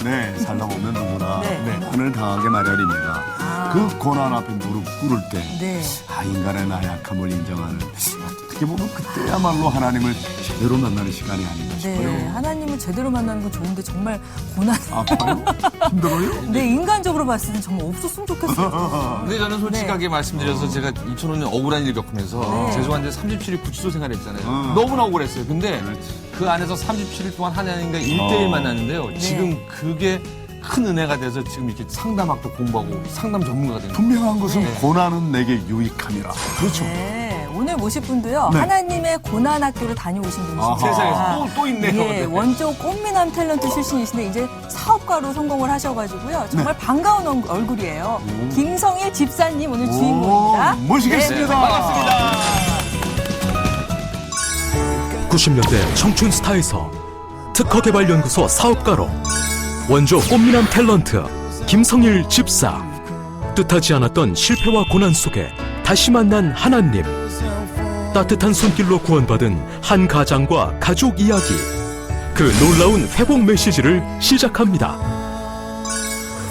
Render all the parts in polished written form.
네, 살다 보면 누구나 네. 하늘 강하게 마련입니다. 그 고난 앞에 무릎 꿇을 때, 네. 인간의 나약함을 인정하는, 어떻게 보면 그때야말로 하나님을 제대로 만나는 시간이 아닌가 싶어요. 네, 하나님을 제대로 만나는 건 좋은데 정말 고난. 아파요? 힘들어요? 네, 인간적으로 봤을 때 정말 없었으면 좋겠어요. 근데 저는 솔직하게 말씀드려서 제가 2005년 억울한 일 겪으면서 죄송한데 37일 구치소 생활했잖아요. 너무나 억울했어요. 근데 그 안에서 37일 동안 하나님과 1대1 만났는데요. 지금 그게 큰 은혜가 돼서 지금 이렇게 상담학도 공부하고 상담 전문가가 된 거예요. 분명한 것은 고난은 내게 유익함이라. 그렇죠. 네, 오늘 모실 분도요. 네. 하나님의 고난 학교를 다녀오신 분이십니다. 세상에서 또 있네요. 예, 원조 꽃미남 탤런트 출신이신데 이제 사업가로 성공을 하셔가지고요. 정말 반가운 얼굴이에요. 김성일 집사님 오늘 주인공입니다. 모시겠습니다. 네, 반갑습니다. 90년대 청춘 스타에서 특허개발연구소 사업가로 원조 꽃미남 탤런트 김성일 집사. 뜻하지 않았던 실패와 고난 속에 다시 만난 하나님. 따뜻한 손길로 구원받은 한 가장과 가족 이야기. 그 놀라운 회복 메시지를 시작합니다.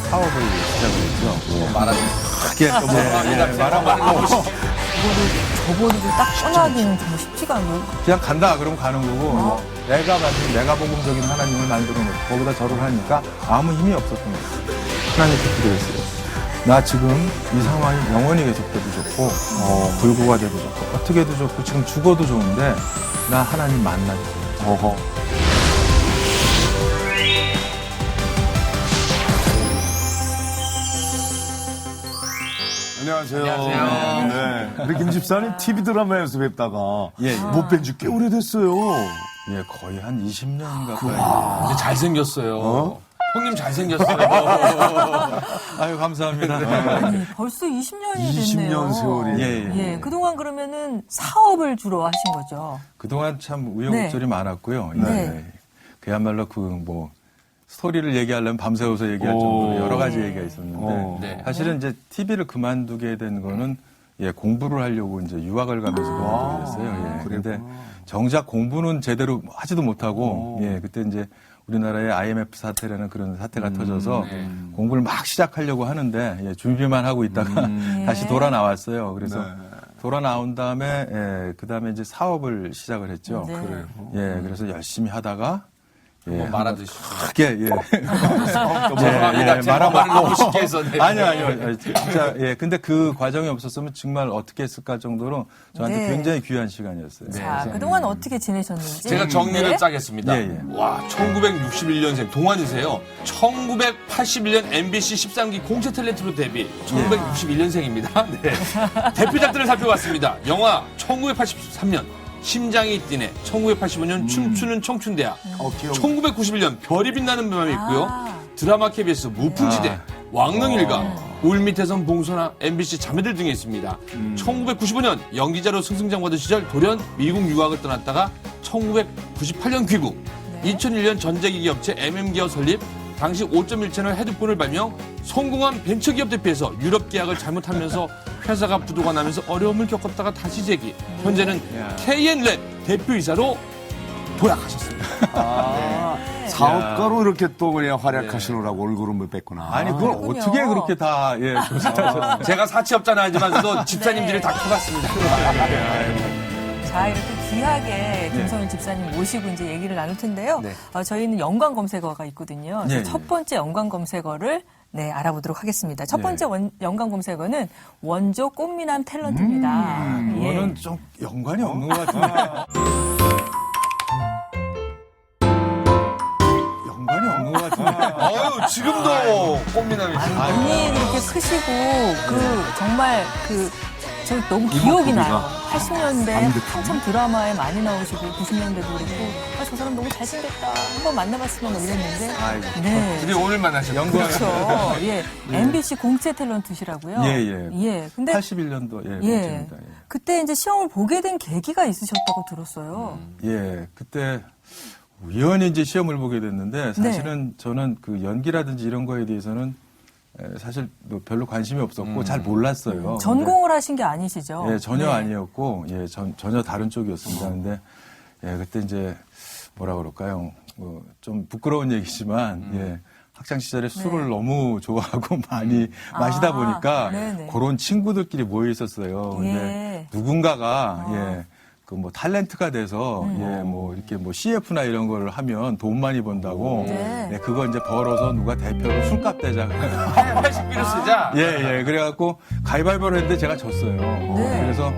사업을 시작을 했죠. 저버리고 딱 떠나기는 정말 쉽지가 않아요. 그냥 간다 그러면 가는 거고 내가 만든 내가 복음적인 하나님을 만들어 놓고 거기다 절을 하니까 아무 힘이 없었던 거예요. 하나님께 기도했어요. 나 지금 이 상황이 영원히 계속돼도 좋고 불구가 돼도 좋고 어떻게 해도 좋고 지금 죽어도 좋은데 나 하나님 만나주세요. 안녕하세요. 안녕하세요. 네. 우리 김 집사님 TV 드라마에서 뵙다가 예, 예. 못 뵌 지 꽤 오래됐어요. 예, 거의 한 20년 가까이. 근데 잘생겼어요. 형님 잘생겼어요. 아유, 감사합니다. 아니, 벌써 20년이 됐네요. 20년 세월이. 예. 그동안 그러면은 사업을 주로 하신 거죠? 그동안 참 우여곡절이 많았고요. 네. 그야말로 스토리를 얘기하려면 밤새워서 얘기할 정도로 여러 가지 얘기가 있었는데 네. 사실은 이제 TV를 그만두게 된 거는 공부를 하려고 이제 유학을 가면서 그만두게 됐어요. 그런데 정작 공부는 제대로 하지도 못하고 그때 이제 우리나라에 IMF 사태라는 그런 사태가 터져서 공부를 막 시작하려고 하는데 준비만 하고 있다가 다시 돌아 나왔어요. 그래서 돌아 나온 다음에 그 다음에 이제 사업을 시작을 했죠. 네. 그래요. 그래서 열심히 하다가 말하듯이. 크게 죄송합니다. 제가 말을 너무 쉽게 해서. 네. 아니요. 진짜 근데 그 과정이 없었으면 정말 어떻게 했을까 정도로 저한테 네. 굉장히 귀한 시간이었어요. 자, 그동안 어떻게 지내셨는지. 제가 정리를 네. 짜겠습니다. 예. 와, 1961년생 동안이세요. 1981년 MBC 13기 공채 탤런트로 데뷔. 1961년생입니다. 네. 대표작들을 살펴봤습니다. 영화 1983년 심장이 뛰네. 1985년 춤추는 청춘대학. 1991년 별이 빛나는 밤이 있고요. 드라마 KBS 무풍지대, 왕릉일가, 울밑에선 봉선화, MBC 자매들 등에 있습니다. 1995년 연기자로 승승장 받은 시절 돌연 미국 유학을 떠났다가 1998년 귀국. 2001년 전자기기 업체 MM기업 설립. 당시 5.1채널 헤드폰을 발명, 성공한 벤처기업 대표에서 유럽 계약을 잘못하면서 회사가 부도가 나면서 어려움을 겪었다가 다시 재기. 현재는 KN랩 대표이사로 도약하셨습니다. 사업가로 이렇게 또 그냥 활약하시느라고 얼굴은 못 뵀구나. 아니 그걸 그렇군요. 어떻게 그렇게 다 조사하셨어요? 제가 사채업자는 아니지만 집사님들이 다 캐봤습니다. 자, 이렇게 귀하게 김성일 집사님 모시고 이제 얘기를 나눌 텐데요. 저희는 연관 검색어가 있거든요. 그래서 첫 번째 연관 검색어를 알아보도록 하겠습니다. 첫 번째 연관 검색어는 원조 꽃미남 탤런트입니다. 이거는 좀 연관이 없는 것 같은데. 연관이 없는 것 같은데. 아유, 지금도 꽃미남이시죠. 눈이 그렇게 크시고 정말 저 너무 기억이 나요. 80년대 한참 드라마에 많이 나오시고 90년대도 그렇고 저 사람 너무 잘생겼다. 한번 만나봤으면 이랬는데. 네. 근데 오늘 만나셨죠. 그렇죠. MBC 공채 탤런트시라고요. 근데 81년도 그때 이제 시험을 보게 된 계기가 있으셨다고 들었어요. 그때 우연히 이제 시험을 보게 됐는데 사실은 저는 그 연기라든지 이런 거에 대해서는 사실 뭐 별로 관심이 없었고 잘 몰랐어요. 전공을 하신 게 아니시죠? 전혀 아니었고 전혀 다른 쪽이었습니다. 근데 그때 이제 뭐라 그럴까요? 좀 부끄러운 얘기지만, 예. 학창 시절에 술을 너무 좋아하고 많이 마시다 보니까 네네. 그런 친구들끼리 모여 있었어요. 근데 누군가가 그 뭐 탤런트가 돼서 뭐 이렇게 뭐 CF나 이런 걸 하면 돈 많이 번다고 그거 이제 벌어서 누가 대표로 술값 대자. 80비를 쓰자. 그래갖고 가위바위보를 했는데 제가 졌어요. 그래서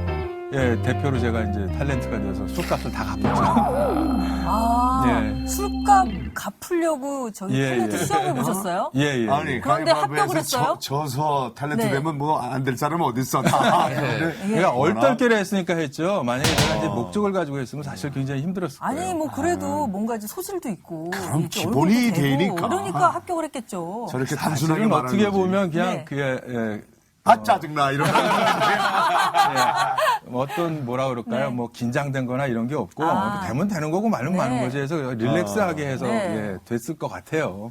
대표로 제가 이제 탤런트가 돼서 술값을 다 갚았죠. 술값 갚으려고 저희 탤런트 시험을 보셨어요? 아니, 그런데 합격을 했어요? 져서 탤런트 네. 되면 뭐 안 될 사람은 어디 있어? 내가 얼떨결에 했으니까 했죠. 만약에 제가 이제 목적을 가지고 했으면 사실 굉장히 힘들었을 거예요. 아니 뭐 그래도 뭔가 이제 소질도 있고 그럼 이렇게 기본이 얼굴도 되고 되니까. 그러니까 합격을 했겠죠. 저렇게 단순하게 사실은 말하는 어떻게 거지. 보면 그냥 네. 그게 짜증나 이런 어떤 뭐라 그럴까요? 네. 뭐 긴장된 거나 이런 게 없고 되면 되는 거고 말면 네. 마는 거지 해서 릴렉스하게 해서 네. 됐을 것 같아요.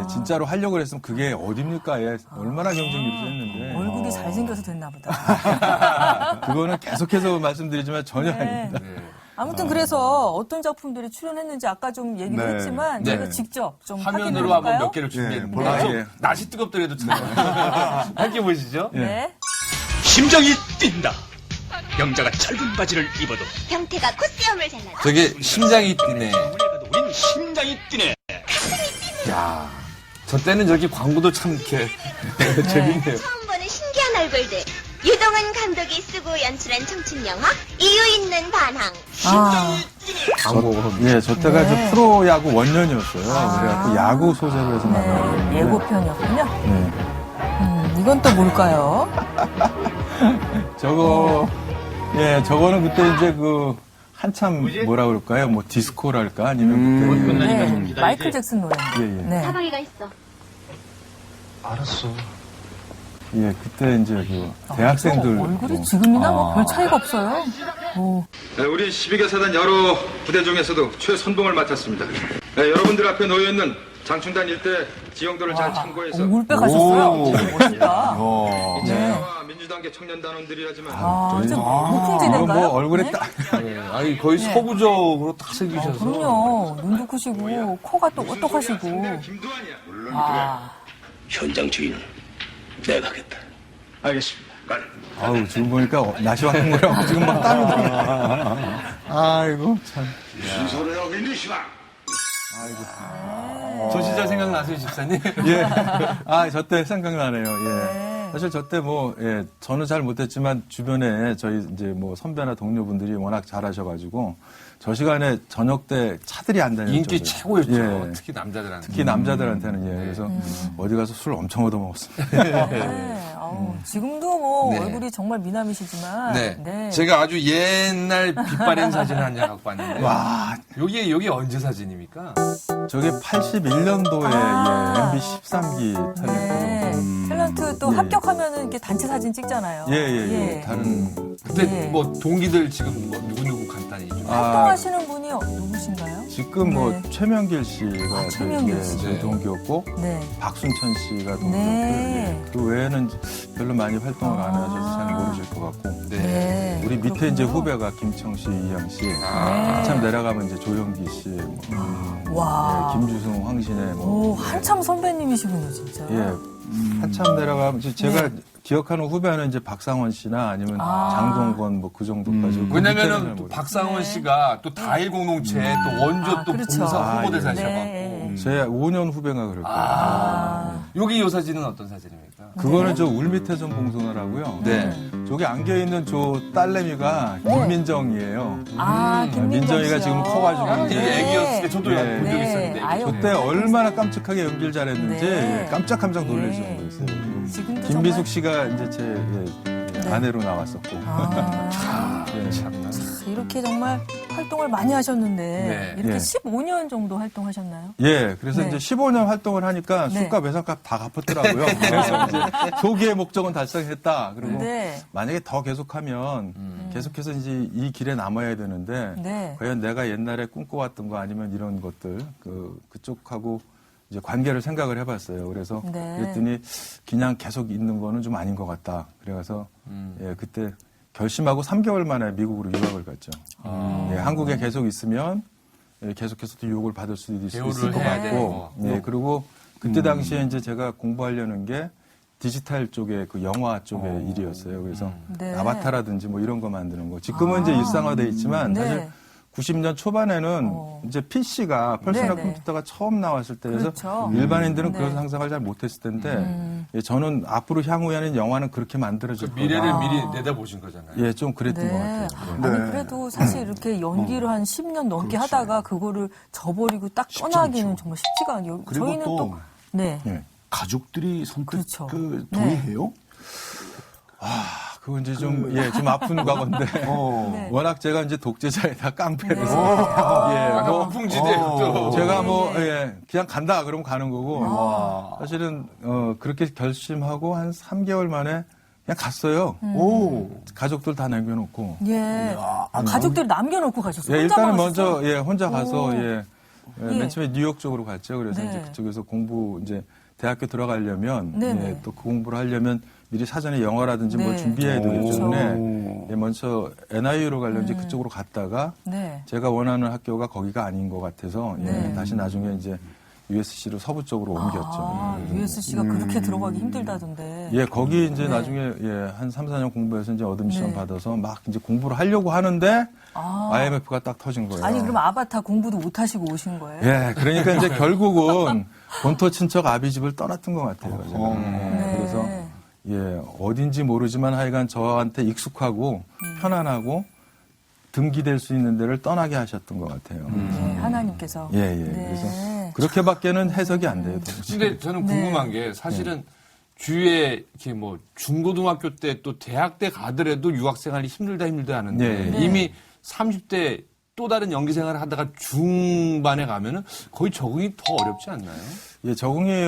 진짜로 하려고 했으면 그게 어딥니까? 얼마나 경쟁률이 셌는데. 얼굴이 잘생겨서 됐나 보다. 그거는 계속해서 말씀드리지만 전혀 아닙니다. 아무튼 그래서 어떤 작품들이 출연했는지 아까 좀 얘기를 네. 했지만 네. 저희가 직접 좀 화면으로 확인해 한번 볼까요? 몇 개를 준비했는데 볼까요? 날씨 뜨겁더라도 참 함께 보시죠. 네. 심장이 뛴다. 영자가 짧은 바지를 입어도 형태가 콧수염을 잘라서 저게 심장이 뛰네. 가도 우린 심장이 뛰네. 야, 저 때는 저렇게 광고도 참 이렇게 재밌네요. 처음 보는 신기한 얼굴들. 유동은 감독이 쓰고 연출한 청춘 영화 이유 있는 반항. 저 때가 이제 프로야구 원년이었어요. 그래갖고 야구 소재로 해서 만들었는데. 네, 예고편이었군요. 네. 이건 또 뭘까요? 저거는 그때 이제 한참 뭐라 그럴까요? 뭐 디스코랄까? 아니면 그때. 네, 마이클 잭슨 노래인데. 네. 사방이가 있어. 그때 이제 대학생들. 얼굴이 지금이나 뭐 별 차이가 없어요. 우리 12개사단 여러 부대 중에서도 최선봉을 맡았습니다. 여러분들 앞에 놓여있는 장충단 일대 지형도를 잘 참고해서 울빼 가셨어요. 멋있다. 민주당과 민주당계 청년단원들이라지만 좀 무풍지대인가요? 뭐 얼굴에 네? 딱. 아니 거의 서구적으로 딱 생기셔서. 그럼요. 눈도 크시고 코가 똑똑하시고. 김두한이야. 현장 주인은 내가 하겠다. 알겠습니다. 아우, 지금 보니까 날씨 왔는 거라고 지금 막 땀이 나. 아이고, 참. 순서를 하고 있는 시간. 저 시절 생각나세요, 집사님? 저 때 생각나네요. 사실 저 때 저는 잘 못했지만 주변에 저희 이제 뭐 선배나 동료분들이 워낙 잘하셔가지고 저 시간에 저녁 때 차들이 안 다녔죠. 인기 최고였죠. 특히 남자들한테. 남자들한테는 그래서 어디 가서 술 엄청 얻어먹었습니다. 지금도 뭐 얼굴이 정말 미남이시지만. 네. 제가 아주 옛날 빛바랜 사진을 한 장 갖고 왔는데. 와, 여기 언제 사진입니까? 저게 81년도에 MBC 13기 탤런트. 탤런트 또 합격하면은 이렇게 단체 사진 찍잖아요. 다른. 그때 뭐 동기들 지금 뭐 누구 간단히 좀. 활동하시는 분이 누구신가요? 지금 최명길 씨가 최명길 씨. 저희 동기였고 박순천 씨가 동기였고 그 외에는 별로 많이 활동을 안 하셔서 잘 모르실 것 같고 우리 밑에 이제 후배가 김청 씨, 이양 씨 한참 내려가면 이제 조영기 씨, 김주승, 황신혜 한참 선배님이시군요, 진짜. 한참 내려가면 이제 제가 기억하는 후배는 이제 박상원 씨나 아니면 장동건 뭐 그 정도까지. 왜냐면은 또 박상원 씨가 또 다일 공동체 또 원조 또 그렇죠. 봉사 홍보대사셔갖고. 제 5년 후배가 그럴 거예요. 여기 이 사진은 어떤 사진입니까? 그거는 저 울밑에선 봉송하라고요. 저기 안겨있는 저 딸내미가 김민정이에요. 민정이가 지금 커가지고 되게 애기였을 때 저도 본 적 있었는데. 그때 얼마나 깜찍하게 연기를 잘했는지 깜짝 놀랄 정도였어요. 김미숙 씨가 이제 제 아내로 나왔었고. 참나. 이렇게 정말 활동을 많이 하셨는데 이렇게 15년 정도 활동하셨나요? 그래서 이제 15년 활동을 하니까 술값 외상값 다 갚았더라고요. 그래서 이제 조기의 목적은 달성했다. 그리고 만약에 더 계속하면 계속해서 이제 이 길에 남아야 되는데 과연 내가 옛날에 꿈꿔왔던 거 아니면 이런 것들 그쪽하고 이제 관계를 생각을 해봤어요. 그래서 그랬더니 그냥 계속 있는 거는 좀 아닌 것 같다. 그래서 그때 결심하고 3개월 만에 미국으로 유학을 갔죠. 한국에 계속 있으면 계속해서 또 유혹을 받을 수도 있을 배우를 것 해야 같고, 되고. 네, 그리고 그때 당시에 이제 제가 공부하려는 게 디지털 쪽의 그 영화 쪽의 일이었어요. 그래서 네. 아바타라든지 뭐 이런 거 만드는 거. 지금은 이제 일상화돼 있지만 네. 사실 90년 초반에는 이제 PC가 퍼스널 네네. 컴퓨터가 처음 나왔을 때여서 그렇죠. 일반인들은 네. 그런 상상을 잘 못했을 텐데 예, 저는 앞으로 향후에는 영화는 그렇게 만들어질 그 거다. 미래를 미리 내다보신 거잖아요. 예, 좀 그랬던 것 네. 같아요. 아니 그래도 사실 이렇게 연기를 한 10년 넘게 하다가 그거를 저버리고 딱 떠나기는 정말 쉽지가 않아요. 그리고 저희는 또 네. 예. 가족들이 선뜻 그렇죠. 그 네. 동의해요? 그건 이제 좀, 예, 좀 아픈 과거인데. 네. 워낙 제가 이제 독재자에다 깡패라서. 예, 약간 뭐, 무풍지대 또. 제가 뭐, 네. 예, 그냥 간다, 그러면 가는 거고. 사실은, 그렇게 결심하고 한 3개월 만에 그냥 갔어요. 오. 가족들 다 남겨놓고. 예. 가족들 남겨놓고 가셨어요. 예, 혼자만 일단은 가셨어요? 먼저, 예, 혼자 가서, 오. 예, 예. 맨 처음에 뉴욕 쪽으로 갔죠. 그래서 네. 이제 그쪽에서 공부, 이제 대학교 들어가려면, 네네. 예, 또 그 공부를 하려면 미리 사전에 영어라든지 뭘 네. 준비해야 되기 그렇죠. 때문에, 예, 먼저 NIU로 가려면 이제 그쪽으로 갔다가, 네. 제가 원하는 학교가 거기가 아닌 것 같아서, 예, 네. 다시 나중에 이제 USC로 서부 쪽으로 옮겼죠. 아, USC가 그렇게 들어가기 힘들다던데. 예, 거기 이제 네. 나중에, 예, 한 3, 4년 공부해서 이제 어드미션 네. 받아서 막 이제 공부를 하려고 하는데, IMF가 딱 터진 거예요. 아니 그럼 아바타 공부도 못 하시고 오신 거예요? 예, 그러니까 이제 결국은 본토 친척 아비 집을 떠났던 것 같아요. 제가. 네. 그래서 예, 어딘지 모르지만 하여간 저한테 익숙하고 편안하고 등기될 수 있는 데를 떠나게 하셨던 것 같아요. 네, 하나님께서. 예, 예. 네. 그래서 그렇게밖에는 해석이 안 돼요. 도무지. 근데 저는 궁금한 게 사실은 주위에 이렇게 뭐 중고등학교 때 또 대학 때 가더라도 유학 생활이 힘들다 하는데 네. 이미 30대 또 다른 연기 생활을 하다가 중반에 가면은 거의 적응이 더 어렵지 않나요? 예, 적응이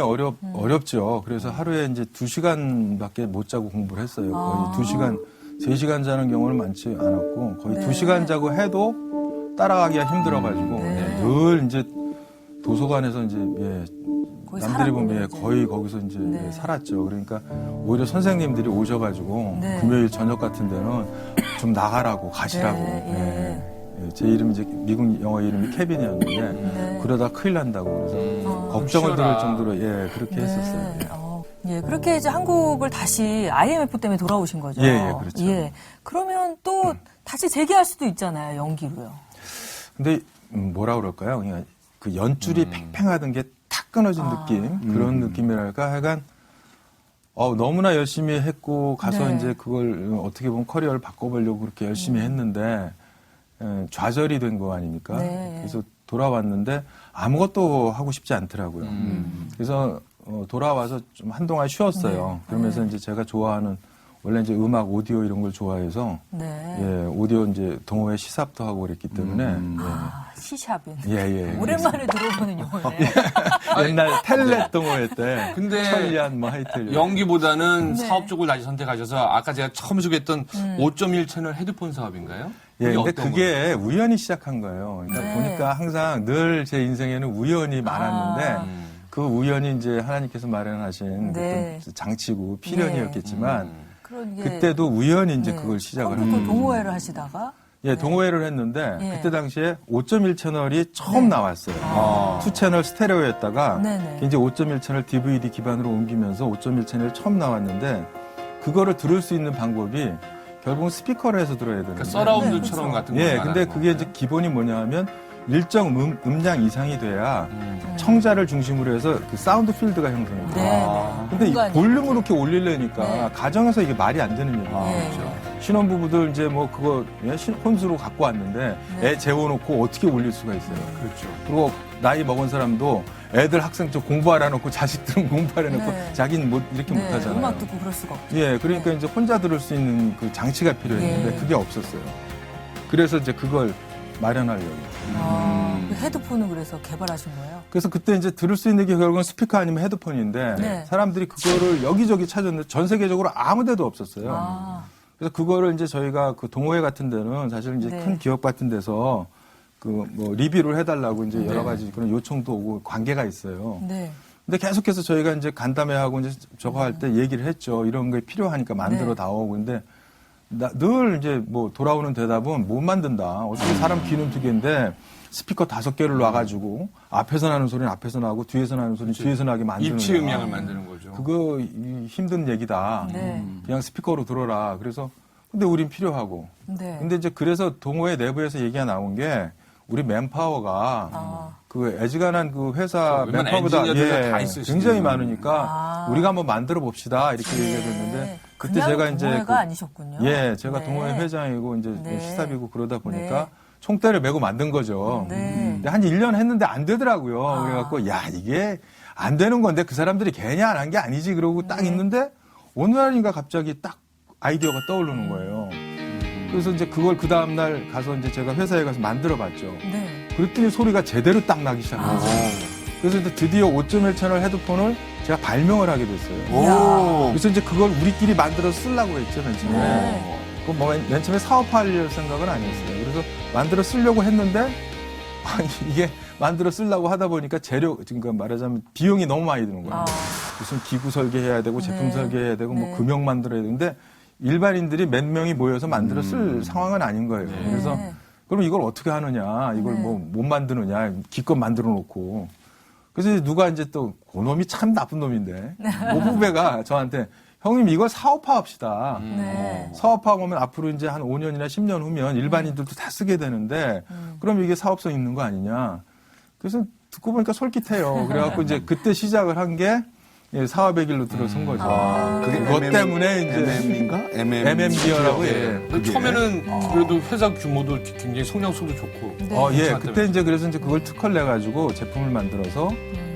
어렵죠. 그래서 하루에 이제 2시간밖에 못 자고 공부를 했어요. 거의 2시간, 3시간 자는 경우는 많지 않았고 거의 2시간 자고 해도 따라가기가 힘들어가지고 늘 이제 도서관에서 이제 예, 거의 남들이 보면 예, 살았군요, 거의 거기서 이제 네. 예, 살았죠. 그러니까 오히려 선생님들이 오셔가지고 네. 금요일 저녁 같은 데는 좀 나가라고 가시라고. 네, 예, 제 이름이 이제 미국 영어 이름이 케빈이었는데 그러다 큰일 난다고 그래서 걱정을 쉬어라. 들을 정도로 예 그렇게 했었어요. 예, 그렇게 이제 한국을 다시 IMF 때문에 돌아오신 거죠. 예, 예, 그렇죠. 예. 그러면 또 다시 재기할 수도 있잖아요, 연기로요. 근데 뭐라 그럴까요? 그냥 그 연줄이 팽팽하던 게 탁 끊어진 느낌 그런 느낌이랄까 하여간 너무나 열심히 했고 가서 네. 이제 그걸 어떻게 보면 커리어를 바꿔보려고 그렇게 열심히 했는데 좌절이 된 거 아닙니까? 네. 그래서 돌아왔는데 아무것도 하고 싶지 않더라고요. 그래서 돌아와서 좀 한동안 쉬었어요. 네. 그러면서 이제 제가 좋아하는 원래 이제 음악 오디오 이런 걸 좋아해서 네. 예, 오디오 이제 동호회 시삽도 하고 그랬기 때문에 시샵인. 예. 오랜만에 들어보는 용어네요. 옛날 텔레 동호회 때 근데 천리안 뭐 하이텔 연기보다는 네. 사업 쪽을 다시 선택하셔서 아까 제가 처음 소개했던 5.1 채널 헤드폰 사업인가요? 예, 근데 어떤 그게 우연히 시작한 거예요. 그러니까 네. 보니까 항상 늘 제 인생에는 우연이 많았는데 그 우연이 이제 하나님께서 마련하신 네. 어떤 장치고 필연이었겠지만 그런 게 그때도 우연히 이제 네. 그걸 시작을 한 컴퓨터 거예요. 동호회를 하시다가 예, 동호회를 했는데 예. 그때 당시에 5.1 채널이 처음 나왔어요. 2채널 스테레오였다가 네네. 이제 5.1 채널 DVD 기반으로 옮기면서 5.1 채널이 처음 나왔는데 그거를 들을 수 있는 방법이 결국은 스피커를 해서 들어야 되는데 그러니까 서라운드처럼 네, 그렇죠. 같은 거. 예, 근데 그게 이제 기본이 뭐냐 하면 일정 음량 이상이 돼야 청자를 중심으로 해서 그 사운드 필드가 형성이 돼요. 네. 근데 이 공간이. 볼륨을 이렇게 올리려니까 네. 가정에서 이게 말이 안 되는 얘기예요. 네. 신혼부부들 이제 뭐 그거 혼수로 갖고 왔는데 네. 애 재워놓고 어떻게 올릴 수가 있어요. 그렇죠. 그리고 나이 먹은 사람도 애들 학생 쪽 공부하라 놓고 자식들은 공부하라 놓고 네. 자기는 못 이렇게 네, 못하잖아요. 음악 듣고 그럴 수가 없죠. 예, 그러니까 이제 혼자 들을 수 있는 그 장치가 필요했는데 예. 그게 없었어요. 그래서 이제 그걸 마련하려고. 그 헤드폰을 그래서 개발하신 거예요? 그래서 그때 이제 들을 수 있는 게 결국은 스피커 아니면 헤드폰인데 네. 사람들이 그거를 여기저기 찾았는데 전 세계적으로 아무 데도 없었어요. 그래서 그거를 이제 저희가 그 동호회 같은 데는 사실 이제 네. 큰 기업 같은 데서 그 뭐 리뷰를 해달라고 이제 여러 가지 그런 요청도 오고 관계가 있어요. 네. 근데 계속해서 저희가 이제 간담회하고 이제 저거 할 때 얘기를 했죠. 이런 게 필요하니까 만들어 네. 다오고. 근데 늘 이제 뭐 돌아오는 대답은 못 만든다. 어떻게 사람 귀는 두 개인데 스피커 5개를 놔가지고 앞에서 나는 소리는 앞에서 나고 뒤에서 나는 소리는 뒤에서 나게 만드는 입체 거야. 음향을 만드는 거죠. 그거 힘든 얘기다. 네. 그냥 스피커로 들어라. 그래서 근데 우린 필요하고. 네. 근데 이제 그래서 동호회 내부에서 얘기가 나온 게 우리 맨파워가 그 애지간한 그 회사 웬만한 맨파워보다 엔지니어들이 다 있으시네요. 굉장히 많으니까 우리가 한번 만들어 봅시다 이렇게 얘기가 됐는데 그때 그냥 제가 이제 동호회가 아니셨군요. 제가 네. 동호회 회장이고 이제 네. 시사비고 그러다 보니까 네. 총대를 메고 만든 거죠. 네. 근데 한 1년 했는데 안 되더라고요. 그래갖고 야 이게 안 되는 건데 그 사람들이 괜히 안 한 게 아니지 그러고 딱 있는데 어느 날인가 갑자기 딱 아이디어가 떠오르는 거예요. 그래서 이제 그걸 그 다음날 가서 이제 제가 회사에 가서 만들어 봤죠. 네. 그랬더니 소리가 제대로 딱 나기 시작했어요. 그래서 이제 드디어 5.1 채널 헤드폰을 제가 발명을 하게 됐어요. 그래서 이제 그걸 우리끼리 만들어 쓰려고 했죠, 맨 처음에. 네. 맨 처음에 사업할 생각은 아니었어요. 그래서 만들어 쓰려고 했는데, 이게 만들어 쓰려고 하다 보니까 그러니까 말하자면 비용이 너무 많이 드는 거예요. 무슨 기구 설계해야 되고, 제품 네. 설계해야 되고, 네. 뭐 금형 만들어야 되는데, 일반인들이 몇 명이 모여서 만들어 쓸 상황은 아닌 거예요. 그래서 그럼 이걸 어떻게 하느냐, 이걸 네. 뭐 못 만드느냐, 기껏 만들어 놓고. 그래서 이제 누가 이제 또, 그놈이 참 나쁜 놈인데, 그 후배가 저한테, 형님 이걸 사업화 합시다. 네. 사업화 하면 앞으로 이제 한 5년이나 10년 후면 일반인들도 다 쓰게 되는데, 그럼 이게 사업성 있는 거 아니냐. 그래서 듣고 보니까 솔깃해요. 그래갖고 이제 그때 시작을 한 게, 사업의 길로 들어선 거죠. 그게 그것 때문에 이제 MM인가? MMB라고 예. 처음에는 그래도 회사 규모도 굉장히 성장성도 좋고. 네. 그때 이제 그래서 이제 그걸 특허를 내가지고 제품을 만들어서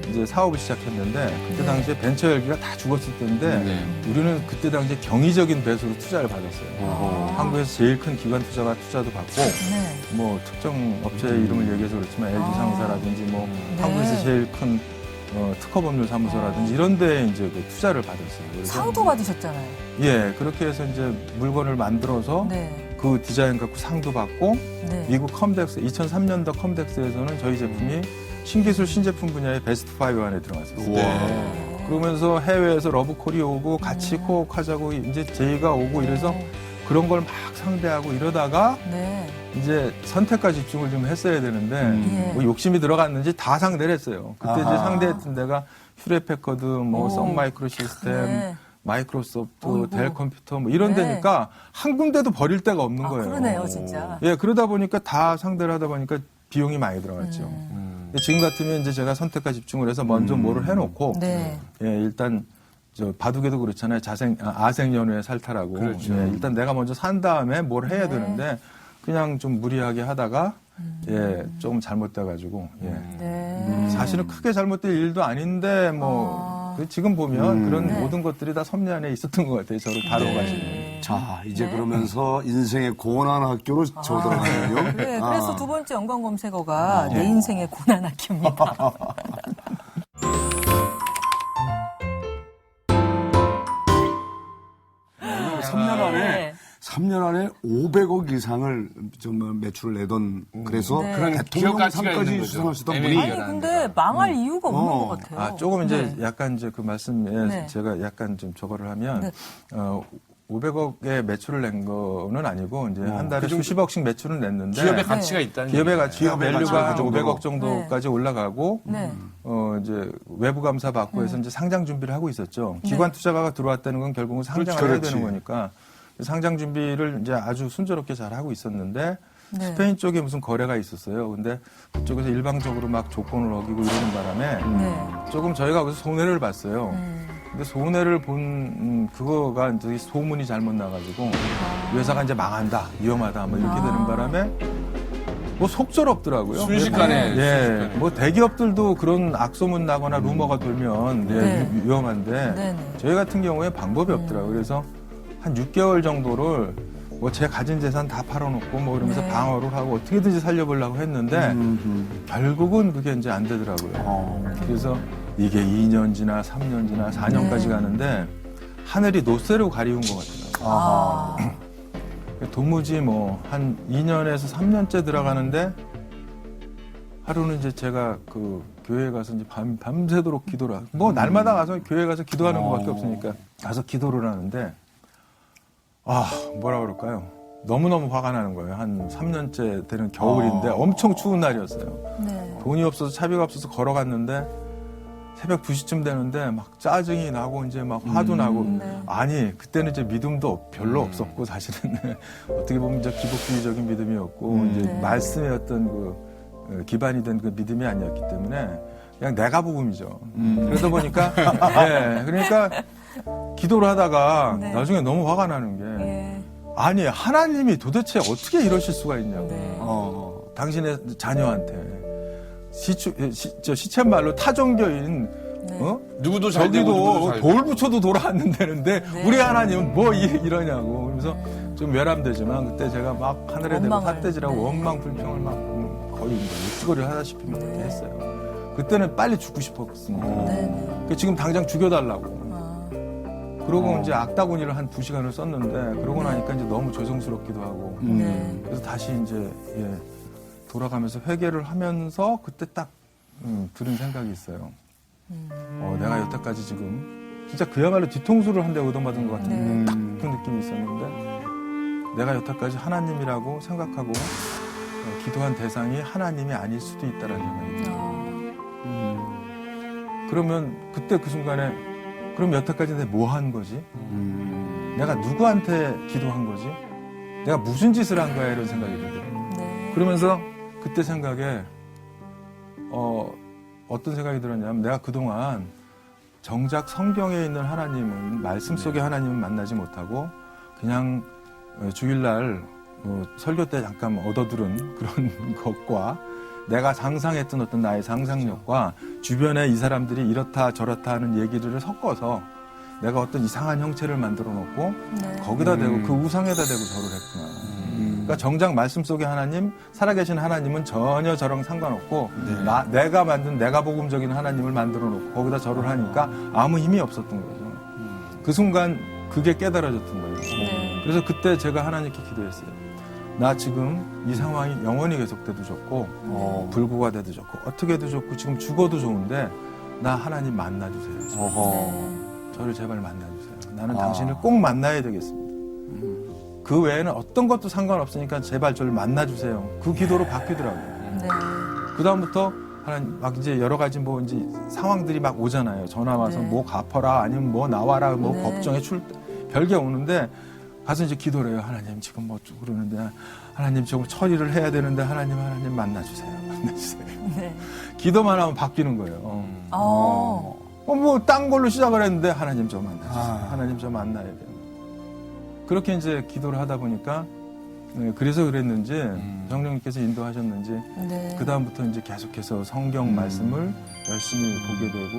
이제 사업을 시작했는데 그때 당시에 벤처 열기가 다 죽었을 때인데 우리는 그때 당시에 경이적인 배수로 투자를 받았어요. 한국에서 제일 큰 기관 투자가 투자도 받고 네. 뭐 특정 업체의 이름을 얘기해서 그렇지만 LG 상사라든지 뭐 네. 한국에서 제일 큰 특허법률 사무소라든지 이런 데에 이제 그 투자를 받았어요. 그래서 상도 받으셨잖아요. 그렇게 해서 이제 물건을 만들어서 네. 그 디자인 갖고 상도 받고 네. 미국 컴덱스 2003년도 컴덱스에서는 저희 제품이 신기술 신제품 분야의 베스트 5 안에 들어갔었어요. 네. 그러면서 해외에서 러브콜이 오고 같이 코옥하자고 이제 제의가 오고 이래서 그런 걸 막 상대하고 이러다가 네. 이제 선택과 집중을 좀 했어야 되는데 예. 뭐 욕심이 들어갔는지 다 상대를 했어요. 그때 이제 상대했던 데가 휴레패커드, 뭐 썬마이크로 시스템, 네. 마이크로소프트, 어이구. 델 컴퓨터 뭐 이런 네. 데니까 한 군데도 버릴 데가 없는 거예요. 그러네요, 진짜. 그러다 보니까 다 상대를 하다 보니까 비용이 많이 들어갔죠. 근데 지금 같으면 이제 제가 선택과 집중을 해서 먼저 뭐를 해놓고 네. 일단 저 바둑에도 그렇잖아요. 아생연후에 살타라고. 그렇죠. 일단 내가 먼저 산 다음에 뭘 해야 네. 되는데 그냥 좀 무리하게 하다가 조금 잘못돼가지고 네. 사실은 크게 잘못될 일도 아닌데 뭐 지금 보면 그런 네. 모든 것들이 다 섭리 안에 있었던 것 같아요. 저를 다뤄가지고. 자, 이제 그러면서 인생의 고난 학교로 저 들어가네요. 네, 그래서 두 번째 연관 검색어가 내 인생의 고난 학교입니다. 3년 안에 500억 이상을 정말 매출을 내던 그래서 네. 그런 기업 대통령 가치가 있는 상까지 거죠. 수상하시던 MA 분이 가. 아니 근데 망할 이유가 없는 것 같아요. 조금 이제 네. 약간 이제 그 말씀에 네. 제가 약간 좀 저거를 하면 네. 500억의 매출을 낸 거는 아니고 이제 한 달에 그 정도- 수십억씩 매출은 냈는데 기업의 가치가 있다는 기업의 얘기예요. 가치가 기업의 밸류가 가치가 한 그 정도로. 500억 정도까지 올라가고 네. 이제 외부 감사 받고 해서 이제 상장 준비를 하고 있었죠. 기관 투자가가 들어왔다는 건 결국은 상장을 해야 그렇지. 되는 거니까 상장 준비를 이제 아주 순조롭게 잘 하고 있었는데 네. 스페인 쪽에 무슨 거래가 있었어요. 근데 그쪽에서 일방적으로 막 조건을 어기고 이러는 바람에 네. 조금 저희가 거기서 손해를 봤어요. 근데 손해를 본 그거가 이제 소문이 잘못 나가지고 이 회사가 이제 망한다, 위험하다, 뭐 이렇게 되는 바람에 뭐 속절없더라고요. 순식간에. 예, 뭐 대기업들도 그런 악소문 나거나 루머가 돌면 네. 위험한데 네네. 저희 같은 경우에 방법이 없더라고요. 그래서 한 6개월 정도를 뭐 제 가진 재산 다 팔아놓고 뭐 이러면서 네. 방어를 하고 어떻게든지 살려보려고 했는데 결국은 그게 이제 안 되더라고요. 그래서 이게 2년 지나 3년 지나 4년까지 네. 가는데 하늘이 노쇠로 가리운 것 같아요. 도무지 뭐 한 2년에서 3년째 들어가는데 하루는 이제 제가 그 교회에 가서 이제 밤새도록 기도를 하고 뭐 날마다 가서 교회에 가서 기도하는 것밖에 없으니까 가서 기도를 하는데 뭐라 그럴까요? 너무너무 화가 나는 거예요. 한 3년째 되는 겨울인데 엄청 추운 날이었어요. 네. 돈이 없어서 차비가 없어서 걸어갔는데 새벽 2시쯤 되는데 막 짜증이 나고 이제 막 화도 나고 네. 아니 그때는 이제 믿음도 별로 없었고 사실은 어떻게 보면 이제 기복주의적인 믿음이었고 이제 네. 말씀의 어떤 그 기반이 된 그 믿음이 아니었기 때문에 그냥 내가 복음이죠. 그러다 보니까 예, 그러니까 기도를 하다가 네. 나중에 너무 화가 나는 게 예. 아니 하나님이 도대체 어떻게 이러실 수가 있냐고. 네. 당신의 자녀한테 시쳇말로 타종교인 네. 누구도 잘 되고 누구도 저기도 잘 돌 붙여도 돌 않는다는데 네. 우리 하나님은 뭐 이러냐고. 그러면서 좀 외람되지만 그때 제가 막 하늘에 대고 원망을. 삿대질하고 네. 원망 불평을 막 거의 육지거리를 하다시피 막 그렇게 했어요. 그때는 빨리 죽고 싶었습니다. 네. 지금 당장 죽여달라고. 아, 그러고 이제 악다구니를 한 2시간을 썼는데 그러고 나니까 이제 너무 죄송스럽기도 하고 네. 그래서 다시 이제 돌아가면서 회개를 하면서 그때 딱 들은 생각이 있어요. 내가 여태까지 지금 진짜 그야말로 뒤통수를 한 대 얻어맞은 것 같은 딱 그 느낌이 있었는데 내가 여태까지 하나님이라고 생각하고 기도한 대상이 하나님이 아닐 수도 있다는 생각이 들어요. 그러면 그때 그 순간에 그럼 여태까지 내가 뭐 한 거지? 내가 누구한테 기도한 거지? 내가 무슨 짓을 한 거야? 이런 생각이 들더라고요. 네. 그러면서 그때 생각에 어떤 생각이 들었냐면 내가 그동안 정작 성경에 있는 하나님은 말씀 속의 하나님은 만나지 못하고 그냥 주일날 설교 때 잠깐 얻어들은 그런 것과 내가 상상했던 어떤 나의 상상력과 주변에 이 사람들이 이렇다 저렇다 하는 얘기들을 섞어서 내가 어떤 이상한 형체를 만들어 놓고 네. 거기다 대고 그 우상에다 대고 절을 했구나. 그러니까 정작 말씀 속의 하나님, 살아계신 하나님은 전혀 저랑 상관없고 내가 만든 내가 복음적인 하나님을 만들어 놓고 거기다 절을 하니까 아무 힘이 없었던 거죠. 그 순간 그게 깨달아졌던 거예요. 네. 그래서 그때 제가 하나님께 기도했어요. 나 지금 이 상황이 영원히 계속돼도 좋고 불구가 돼도 좋고 어떻게 해도 좋고 지금 죽어도 좋은데 나 하나님 만나주세요. 저를 제발 만나주세요. 나는 당신을 꼭 만나야 되겠습니다. 그 외에는 어떤 것도 상관없으니까 제발 저를 만나주세요. 그 기도로 바뀌더라고요. 네. 그 다음부터 하나님 막 이제 여러 가지 뭐 이제 상황들이 막 오잖아요. 전화 와서 네. 뭐 갚아라 아니면 뭐 나와라 뭐 네. 법정에 별게 오는데 가서 이제 기도를 해요. 하나님 지금 뭐 그러는데 하나님 지금 처리를 해야 되는데 하나님 만나주세요. 만나주세요. 네. 기도만 하면 바뀌는 거예요. 뭐 딴 걸로 시작을 했는데 하나님 저 만나주세요. 하나님 저 만나야 돼요. 그렇게 이제 기도를 하다 보니까 그래서 그랬는지 성령님께서 인도하셨는지 네. 그 다음부터 이제 계속해서 성경 말씀을 열심히 보게 되고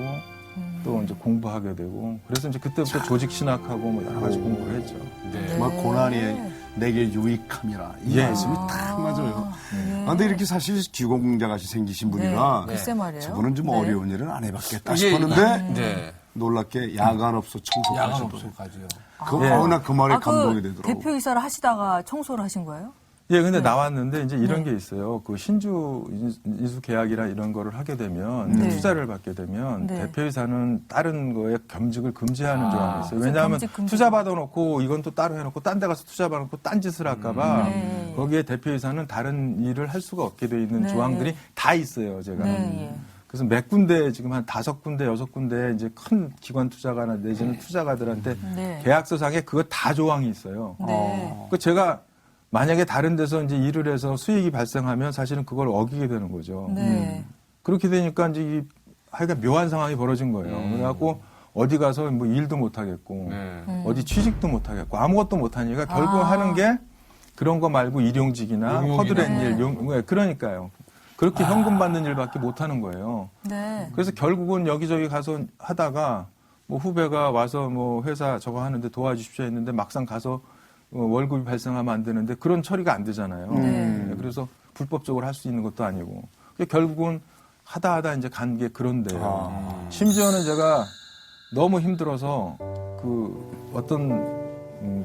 또 이제 공부하게 되고 그래서 이제 그때부터 조직 신학하고 뭐 여러 가지 공부를 했죠. 네. 정말 고난이 내게 유익함이라 이 말씀이 딱 맞아요. 그런데 이렇게 사실 쥐공자같이 생기신 분이라 글쎄 말이에요. 저분은 좀 네. 어려운 일은 안 해봤겠다 이게- 싶었는데 네. 놀랍게 야간 없어 청소까지도. 청소까지요. 나 그 말에 감동이 되더라고. 대표이사를 하시다가 청소를 하신 거예요? 예, 근데 나왔는데 이제 이런 게 있어요. 그 신주 인수 계약이나 이런 거를 하게 되면 네. 투자를 받게 되면 네. 대표이사는 다른 거에 겸직을 금지하는 조항이 있어요. 그래서 왜냐하면 겸직 투자 받아놓고 이건 또 따로 해놓고 딴 데 가서 투자 받아놓고 딴 짓을 할까봐 네. 거기에 대표이사는 다른 일을 할 수가 없게 돼 있는 네. 조항들이 다 있어요. 제가. 네. 그래서 몇 군데 지금 한 5군데, 6군데 이제 큰 기관 투자가나 내지는 투자가들한테 네. 계약서상에 그거 다 조항이 있어요. 네. 그 제가 만약에 다른 데서 이제 일을 해서 수익이 발생하면 사실은 그걸 어기게 되는 거죠. 네. 그렇게 되니까 이제 하여간 묘한 상황이 벌어진 거예요. 그래갖고 어디 가서 뭐 일도 못 하겠고 어디 취직도 못 하겠고 아무것도 못 하니까 결국 하는 게 그런 거 말고 일용직이나 허드렛 일, 그러니까요. 그렇게 현금 받는 일밖에 못 하는 거예요. 네. 그래서 결국은 여기저기 가서 하다가 뭐 후배가 와서 뭐 회사 저거 하는데 도와주십시오 했는데 막상 가서 월급이 발생하면 안 되는데 그런 처리가 안 되잖아요. 네, 그래서 불법적으로 할 수 있는 것도 아니고. 결국은 하다 이제 간 게 그런데요. 심지어는 제가 너무 힘들어서 그 어떤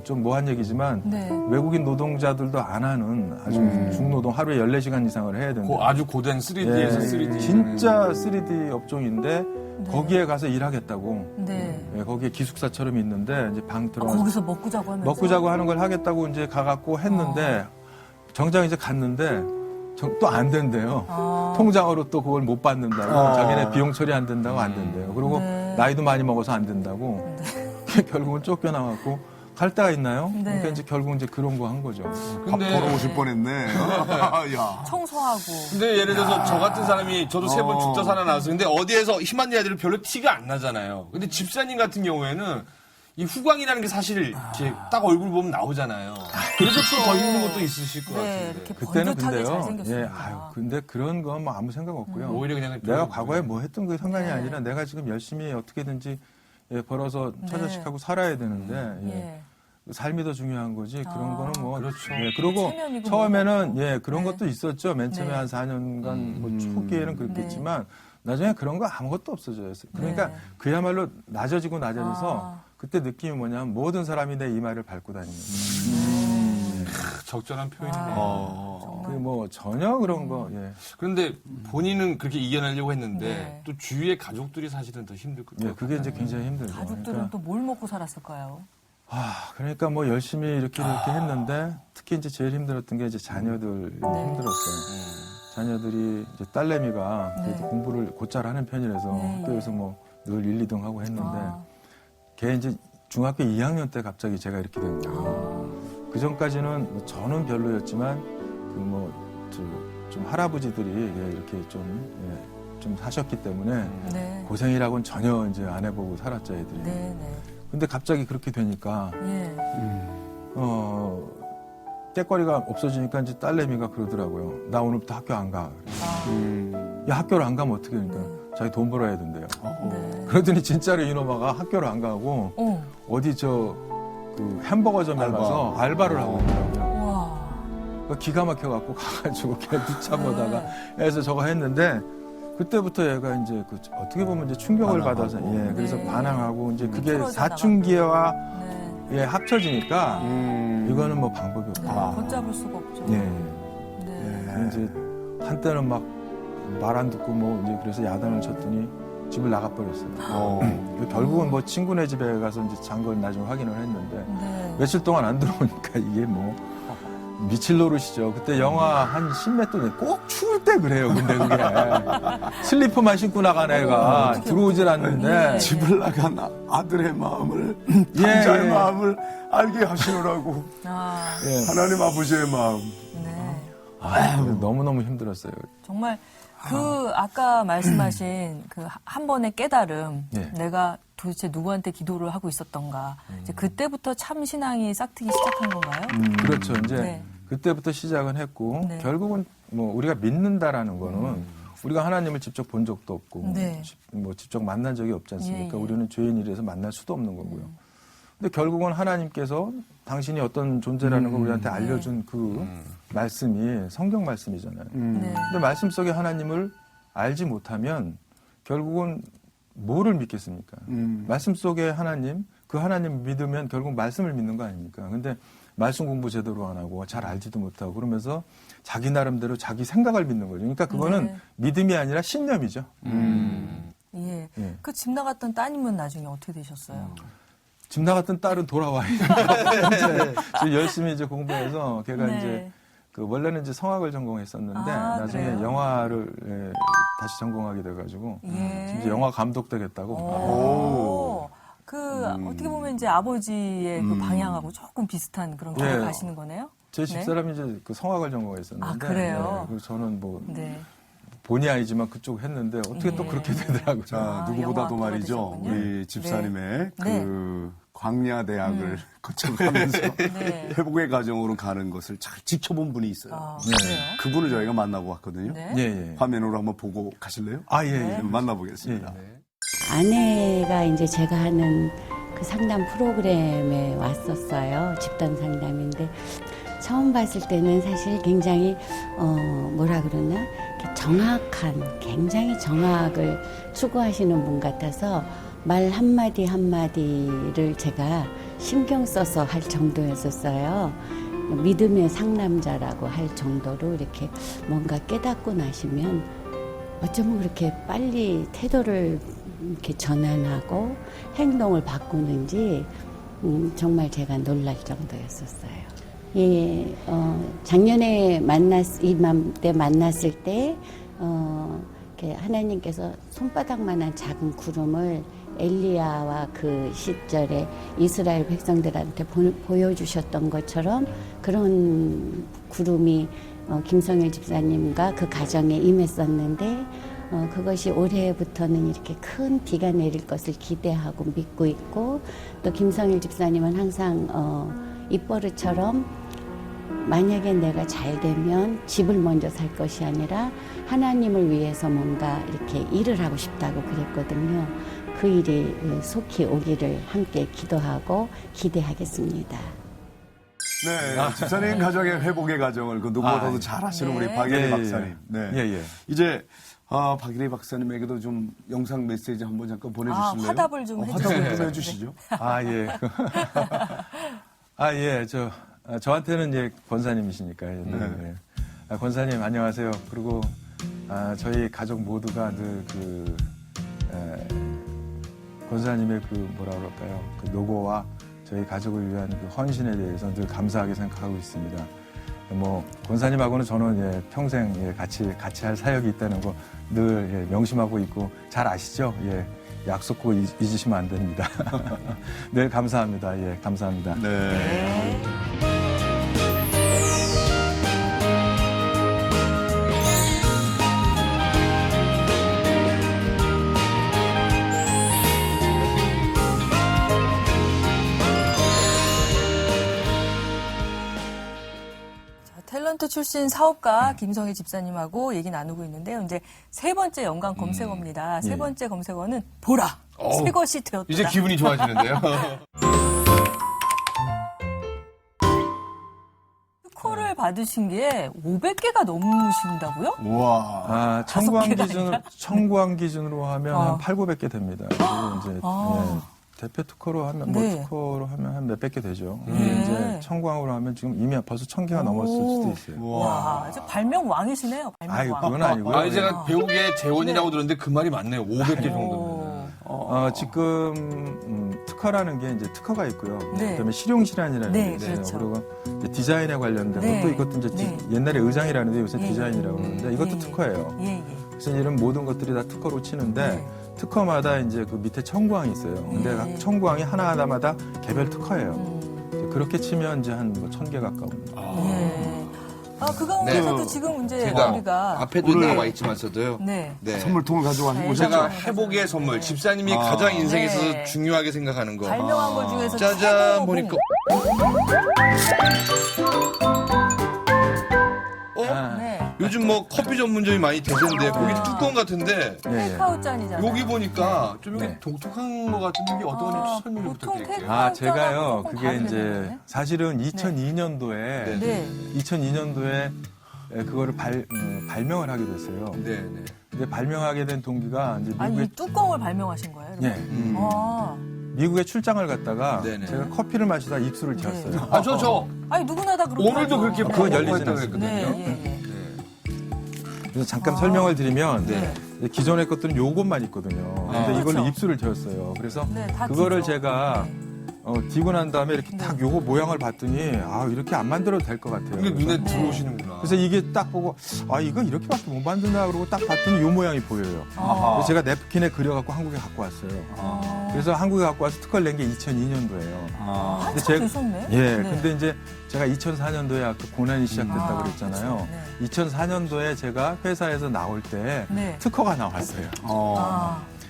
좀 뭐한 얘기지만 네. 외국인 노동자들도 안 하는 아주 중노동 하루에 14시간 이상을 해야 된다. 아주 고된 3D에서 3D. 진짜 3D 업종인데 거기에 가서 일하겠다고. 네. 예, 거기에 기숙사처럼 있는데 이제 방 들어가서 거기서 먹고 자고 하면서 먹고 자고 하는 걸 하겠다고 이제 가갖고 했는데 정작 이제 갔는데 또 안 된대요. 통장으로 또 그걸 못 받는다고. 자기네 비용 처리 안 된다고 안 된대요. 그리고 네. 나이도 많이 먹어서 안 된다고. 결국은 쫓겨나갖고 갈 데가 있나요? 네. 그러니까 이제 결국 이제 그런 거 한 거죠. 밥 벌어 오실 뻔했네. 야. 청소하고. 근데 예를 들어서 저 같은 사람이 저도 3번 죽자 살아나서 근데 어디에서 힘한 애들은 별로 티가 안 나잖아요. 근데 집사님 같은 경우에는 이 후광이라는 게 사실 이렇게 딱 얼굴 보면 나오잖아요. 그래서 또 더 힘든 것도 있으실 것 네, 같은데. 이렇게 그때는 번듯하게 근데요. 잘생겼습니다. 예, 아유, 근데 그런 건 뭐 아무 생각 없고요. 오히려 그냥 내가 과거에 뭐 했던 게 상관이 네. 아니라 내가 지금 열심히 어떻게든지 예, 벌어서 처자식하고 살아야 되는데 예. 예. 삶이 더 중요한 거지 그런 거는 뭐 그렇죠. 예, 그리고 체면이고 처음에는 뭐고. 예 그런 네. 것도 있었죠. 맨 처음에 네. 한 4년간 뭐 초기에는 그렇겠지만 나중에 그런 거 아무것도 없어져요. 그러니까 네. 그야말로 낮아지고 낮아져서 아. 그때 느낌이 뭐냐면 모든 사람이 내 이마를 밟고 다니는 거예요. 적절한 표현이네요. 그 뭐 전혀 그런 거 예. 그런데 본인은 그렇게 이겨내려고 했는데 네. 또 주위의 가족들이 사실은 더 힘들 것 예, 같아요. 그게 이제 굉장히 힘들죠. 가족들은 그러니까, 또 뭘 먹고 살았을까요? 그러니까 뭐 열심히 이렇게 했는데 특히 이제 제일 힘들었던 게 이제 자녀들이 힘들었어요. 자녀들이 이제 딸내미가 그래도 네. 공부를 곧잘 하는 편이라서 네, 학교에서 뭐 늘 1, 2등 하고 했는데 아. 걔 이제 중학교 2학년 때 갑자기 제가 이렇게 된 거예요. 그 전까지는 뭐 저는 별로였지만 그 뭐 좀 할아버지들이 이렇게 좀 하셨기 때문에 네. 고생이라고는 전혀 이제 안 해보고 살았죠 애들이. 네, 네. 근데 갑자기 그렇게 되니까 예. 떼거리가 없어지니까 이제 딸내미가 그러더라고요. 나 오늘부터 학교 안 가. 그래서 아, 야 학교를 안 가면 어떻게 하니까 자기 돈 벌어야 된대요. 네. 그러더니 진짜로 이놈아가 학교를 안 가고 어디 그 햄버거점에 알바. 가서 알바를 하고 있더라고요. 와. 그러니까 기가 막혀갖고 가가지고 걔 붙잡아다가 해서 저거 했는데 그때부터 얘가 이제 그 어떻게 보면 이제 충격을 반항하고. 받아서 예 그래서 네. 반항하고 이제 그게 틀어져 사춘기와 네. 예 합쳐지니까 이거는 뭐 방법이 네. 없다. 걷잡을 수가 없죠. 예. 네. 이제 한때는 막 말 안 듣고 뭐 이제 그래서 야단을 쳤더니 집을 나가버렸어요. 결국은 뭐 친구네 집에 가서 이제 잔 걸 나중에 확인을 했는데 네. 며칠 동안 안 들어오니까 이게 뭐 미칠 노릇이죠. 그때 영하 한 10몇 도인데 꼭 추울 때 그래요. 근데 그게 슬리퍼만 신고 나간 애가 어떡해, 들어오질 않는데 예. 집을 나간 아들의 마음을, 예, 남자의 예. 마음을 알게 하시느라고. 아, 예. 하나님 아버지의 마음. 네. 너무너무 힘들었어요. 정말 아까 말씀하신 그 한 번의 깨달음, 네. 내가 도대체 누구한테 기도를 하고 있었던가, 이제 그때부터 참 신앙이 싹트기 시작한 건가요? 그렇죠. 이제 네. 그때부터 시작은 했고 네. 결국은 뭐 우리가 믿는다라는 거는 우리가 하나님을 직접 본 적도 없고 네. 뭐 직접 만난 적이 없지 않습니까? 예, 예. 우리는 죄인이라서 만날 수도 없는 거고요. 근데 결국은 하나님께서 당신이 어떤 존재라는 걸 우리한테 알려준 그 말씀이 성경 말씀이잖아요. 네. 근데 말씀 속에 하나님을 알지 못하면 결국은 뭐를 믿겠습니까? 말씀 속에 하나님, 그 하나님 믿으면 결국 말씀을 믿는 거 아닙니까? 근데 말씀 공부 제대로 안 하고 잘 알지도 못하고 그러면서 자기 나름대로 자기 생각을 믿는 거죠. 그러니까 그거는 네. 믿음이 아니라 신념이죠. 예. 예. 그 집 나갔던 따님은 나중에 어떻게 되셨어요? 집 나갔던 딸은 돌아와요. 이제 열심히 이제 공부해서 걔가 네. 이제 그 원래는 이제 성악을 전공했었는데 아, 나중에 그래요? 영화를 다시 전공하게 돼가지고 예. 지금 이제 영화 감독 되겠다고. 오. 어떻게 보면 이제 아버지의 그 방향하고 조금 비슷한 그런 길을 예. 가시는 거네요? 제 집사람이 이제 그 성악을 전공했었는데. 아, 그래요? 그래서 저는 뭐 네. 본의 아니지만 그쪽 했는데 어떻게 또 예. 그렇게 되더라고요. 자, 아, 누구보다도 영화 말이죠. 되셨군요. 우리 집사님의 네. 그 광야대학을 거쳐가면서 네. 회복의 과정으로 가는 것을 잘 지켜본 분이 있어요. 아, 네. 그래요? 그분을 저희가 만나고 왔거든요. 네. 예, 예. 화면으로 한번 보고 가실래요? 아, 예, 예. 네. 만나보겠습니다. 아내가 이제 제가 하는 그 상담 프로그램에 왔었어요. 집단 상담인데 처음 봤을 때는 사실 굉장히 뭐라 그러나 정확한, 굉장히 정확을 추구하시는 분 같아서 말 한마디 한마디를 제가 신경 써서 할 정도였었어요. 믿음의 상남자라고 할 정도로 이렇게 뭔가 깨닫고 나시면 어쩌면 그렇게 빨리 태도를 이렇게 전환하고 행동을 바꾸는지 정말 제가 놀랄 정도였었어요. 예, 작년에 이맘때 만났을 때 이렇게 하나님께서 손바닥만한 작은 구름을 엘리야와 그 시절에 이스라엘 백성들한테 보여주셨던 것처럼 그런 구름이 김성일 집사님과 그 가정에 임했었는데 그것이 올해부터는 이렇게 큰 비가 내릴 것을 기대하고 믿고 있고 또 김성일 집사님은 항상 입버릇처럼 만약에 내가 잘 되면 집을 먼저 살 것이 아니라 하나님을 위해서 뭔가 이렇게 일을 하고 싶다고 그랬거든요. 그 일이 속히 오기를 함께 기도하고 기대하겠습니다. 네, 집사님 가정의 회복의 과정을 그 누구보다도 잘 아시는 우리 박예리 박사님. 네. 이제 박예리 박사님에게도 좀 영상 메시지 한번 잠깐 보내주실래요? 화답을 좀 해주시죠. 화답을 좀 해주시죠. 예. 저한테는 이제 권사님이시니까요. 네. 권사님 안녕하세요. 그리고 저희 가족 모두가 늘 권사님의 그 뭐라 그럴까요? 그 노고와 저희 가족을 위한 그 헌신에 대해서 늘 감사하게 생각하고 있습니다. 뭐 권사님하고는 저는 평생 같이 할 사역이 있다는 거 늘 명심하고 있고 잘 아시죠? 약속고 잊으시면 안 됩니다. 늘 감사합니다. 감사합니다. 네. 탤런트 출신 사업가 김성일 집사님하고 얘기 나누고 있는데요. 이제 세 번째 연관 검색어입니다. 세 번째 검색어는 보라. 새 것이 되었다. 이제 기분이 좋아지는데요. 특허를 받으신 게 500개가 넘으신다고요? 우와. 청구한 기준으로 하면 한 800~900개 됩니다. 그리고 이제 대표 특허로 하면 특허로 하면 한 몇백 개 되죠. 이제 청구항으로 하면 지금 이미 벌써 1000개가 넘었을 수도 있어요. 와, 발명 왕이시네요. 발명 왕. 그건 아니고요. 제가 배우기에 재원이라고 들었는데 그 말이 맞네요. 500개 정도면. 지금 특허라는 게 이제 특허가 있고요. 그다음에 실용실현이라는 게 있어요. 그렇죠. 그리고 이제 디자인에 관련된 것도 이것도 이제 옛날에 의장이라는데 요새 디자인이라고 그러는데 이것도 특허예요. 그래서 이런 모든 것들이 다 특허로 치는데 특허마다 이제 그 밑에 청구항이 있어요. 근데 각 청구항이 하나하나마다 개별 특허예요. 그렇게 치면 이제 한 1000개 가까운. 그 가운데서도 지금 이제 제가 우리가 앞에도 나와 있지만서도요. 선물통을 가져와 오셨죠? 제가 회복의 선물, 집사님이 가장 인생에서 중요하게 생각하는 거. 발명한 것 중에서 짜잔 보니까. 요즘 뭐 커피 전문점이 많이 대세인데 거기 뚜껑 같은데 테이크아웃 잔이잖아요. 여기 보니까 좀 이게 독특한 것 같은데 이게 어떤 건지 설명 좀 부탁드릴게요. 제가요. 그게 이제 사실은 2002년도에 그거를 발명을 하게 됐어요. 근데 발명하게 된 동기가 이제 미국에 이 뚜껑을 발명하신 거예요? 미국에 출장을 갔다가 제가 커피를 마시다 입술을 튀었어요. 누구나 다 그렇게 오늘도 그렇게 그건 열리진 않거든요. 그래서 잠깐 설명을 드리면 기존의 것들은 요것만 있거든요. 근데 이걸로 입술을 튀었어요. 그래서 그거를 제가 디고 난 다음에 이렇게 딱 요거 모양을 봤더니 이렇게 안 만들어도 될 것 같아요. 이게 눈에 들어오시는구나. 그래서 이게 딱 보고 이거 이렇게밖에 못 만든다 그러고 딱 봤더니 요 모양이 보여요. 그래서 제가 냅킨에 그려갖고 한국에 갖고 왔어요. 그래서 한국에 갖고 와서 특허를 낸 게 2002년도예요. 한참 되셨네. 근데 이제 제가 2004년도에 아까 고난이 시작됐다고 그랬잖아요. 2004년도에 제가 회사에서 나올 때 특허가 나왔어요.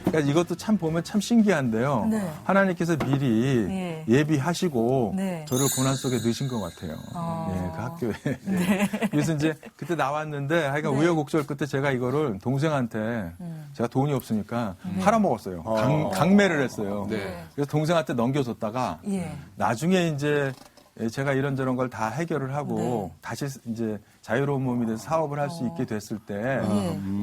그러니까 이것도 참 보면 참 신기한데요. 하나님께서 미리 예비하시고 저를 고난 속에 넣으신 것 같아요. 그 학교에. 그래서 이제 그때 나왔는데 하여간 우여곡절 끝에 제가 이거를 동생한테 제가 돈이 없으니까 팔아먹었어요. 강매를 했어요. 그래서 동생한테 넘겨줬다가 나중에 이제 제가 이런저런 걸 다 해결을 하고 다시 이제 자유로운 몸이 돼서 사업을 할 수 있게 됐을 때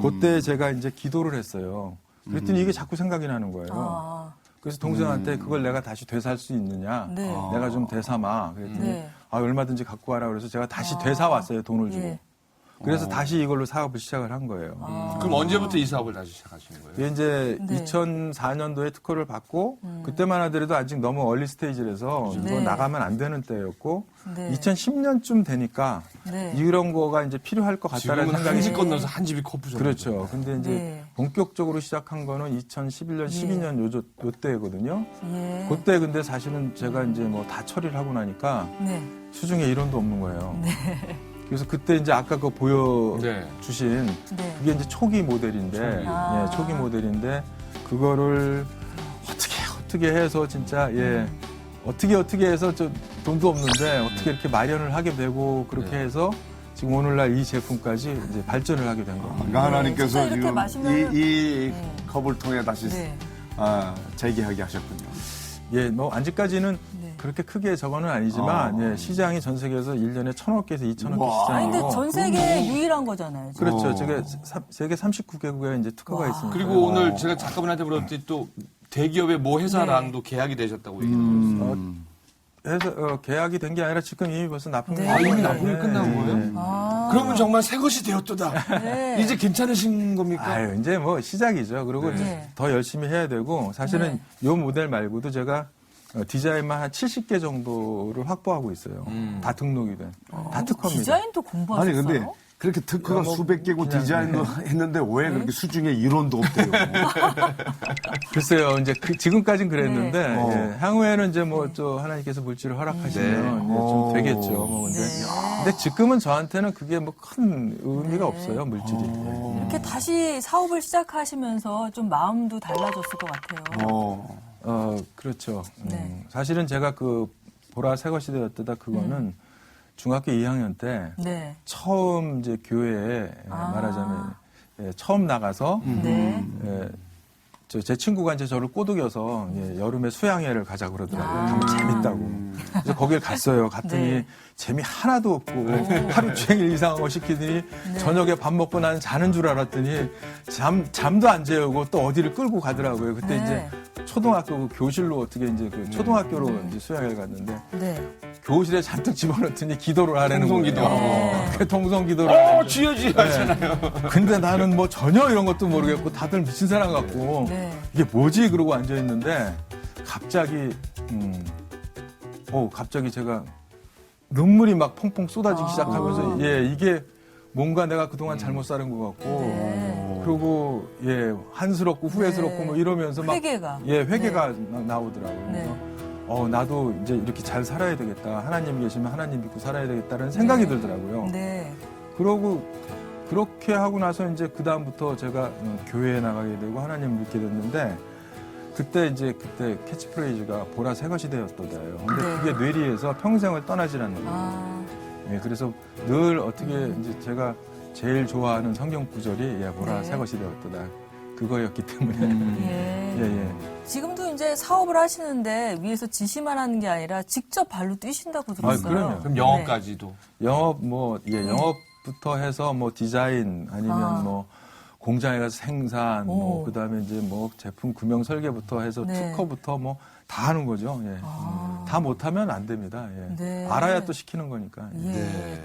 그때 제가 이제 기도를 했어요. 그랬더니 이게 자꾸 생각이 나는 거예요. 그래서 동생한테 그걸 내가 다시 되살 수 있느냐. 내가 좀 되삼아. 그랬더니 얼마든지 갖고 와라. 그래서 제가 다시 되사왔어요. 돈을 주고. 그래서 다시 이걸로 사업을 시작을 한 거예요. 그럼 언제부터 이 사업을 다시 시작하시는 거예요? 이게 이제 네. 2004년도에 특허를 받고 그때만 하더라도 아직 너무 얼리 스테이지라서 이거 네. 나가면 안 되는 때였고 네. 2010년쯤 되니까 네. 이런 거가 이제 필요할 것 같다는 지금은 생각이 한 집 건너서 한 집이 커프죠. 그렇죠. 근데 이제 네. 본격적으로 시작한 거는 2011년, 12년 요때거든요. 예. 그때 근데 사실은 제가 이제 뭐 다 처리를 하고 나니까 네. 수중에 1원도 없는 거예요. 그래서 그때 이제 아까 그 보여주신 네. 그게 이제 초기 모델인데, 아. 예, 초기 모델인데 그거를 어떻게 해서 진짜 어떻게 해서 저 돈도 없는데 어떻게 이렇게 마련을 하게 되고 그렇게 해서 지금 오늘날 이 제품까지 이제 발전을 하게 된 겁니다. 그러니까 하나님께서 진짜 이렇게 지금 마시면은- 이 컵을 통해 다시 네. 재기하게 하셨군요. 예, 뭐 아직까지는 네. 그렇게 크게 저거는 아니지만 예, 시장이 전 세계에서 1년에 1,000억 개에서 2,000억 개 와. 아니, 근데 시장이고 전 세계 유일한 거잖아요. 지금. 그렇죠. 저게 세계 39개국에 이제 특허가 있습니다. 그리고 오늘 제가 작가분한테 물었더니 또 대기업의 모 회사랑도 계약이 되셨다고 얘기를 들었어요. 해서 계약이 된 게 아니라 지금 이미 벌써 납품이 네. 아, 이미 끝났는데, 납품이 끝난 거예요? 아. 그러면 정말 새 것이 되었도다. 네. 이제 괜찮으신 겁니까? 아유, 이제 뭐 시작이죠. 그리고 네. 이제 더 열심히 해야 되고 사실은 요 모델 말고도 제가 디자인만 한 70개 정도를 확보하고 있어요. 다 등록이 된. 다 특허입니다. 디자인도 공부하셨어요? 아니 근데 그렇게 특허가 뭐 수백 개고 그냥, 디자인도 했는데 왜 그렇게 수중에 1원도 없대요? 글쎄요, 이제 지금까지는 그랬는데 네. 예, 향후에는 이제 뭐 또 하나님께서 물질을 허락하시면 이제 좀 되겠죠. 뭐 근데 지금은 저한테는 그게 뭐 큰 의미가 없어요, 물질이. 이렇게 다시 사업을 시작하시면서 좀 마음도 달라졌을 것 같아요. 그렇죠. 네. 사실은 제가 그 보라 새것이 되었다 그거는 중학교 2학년 때 네. 처음 이제 교회에 말하자면 처음 나가서 네. 제 친구가 이제 저를 꼬드겨서 여름에 수양회를 가자 그러더라고요. 가면 재밌다고. 그래서 거길 갔어요. 갔더니 네. 재미 하나도 없고 하루 종일 이상한 거 시키더니 저녁에 밥 먹고 나는 자는 줄 알았더니 잠도 안 재우고 또 어디를 끌고 가더라고요. 그때 네. 이제 초등학교 그 교실로 어떻게 이제 그 초등학교로 이제 수양회를 갔는데 네. 교실에 잔뜩 집어넣더니 기도를 하라는 거예요. 통성기도. 그 통성기도를. 쥐어쥐어 하잖아요. 근데 나는 뭐 전혀 이런 것도 모르겠고 다들 미친 사람 같고 네. 이게 뭐지 그러고 앉아 있는데 갑자기 갑자기 제가 눈물이 막 펑펑 쏟아지기 시작하면서 이게 뭔가 내가 그동안 잘못 살은 것 같고 네. 그리고 한스럽고 후회스럽고 네. 뭐 이러면서 막 회개가. 회개가 막 나오더라고요. 네. 그래서 나도 이제 이렇게 잘 살아야 되겠다. 하나님 계시면 하나님 믿고 살아야 되겠다는 생각이 들더라고요. 네. 그러고 그렇게 하고 나서 이제 그 다음부터 제가 교회에 나가게 되고 하나님을 믿게 됐는데 그때 캐치프레이즈가 보라 새것이 되었도다예요. 근데 네. 그게 뇌리에서 평생을 떠나질 않는 거예요. 그래서 늘 어떻게 이제 제가 제일 좋아하는 성경 구절이 보라 네. 새것이 되었도다 그거였기 때문에 지금도 이제 사업을 하시는데 위에서 지시만 하는 게 아니라 직접 발로 뛰신다고 들었어요. 그럼요. 그럼 영어까지도. 영업 영업부터 해서 뭐 디자인 아니면 뭐 공장에 가서 생산 그다음에 이제 뭐 제품 금형 설계부터 해서 네. 특허부터 뭐 다 하는 거죠. 다 못하면 안 됩니다. 네. 알아야 또 시키는 거니까.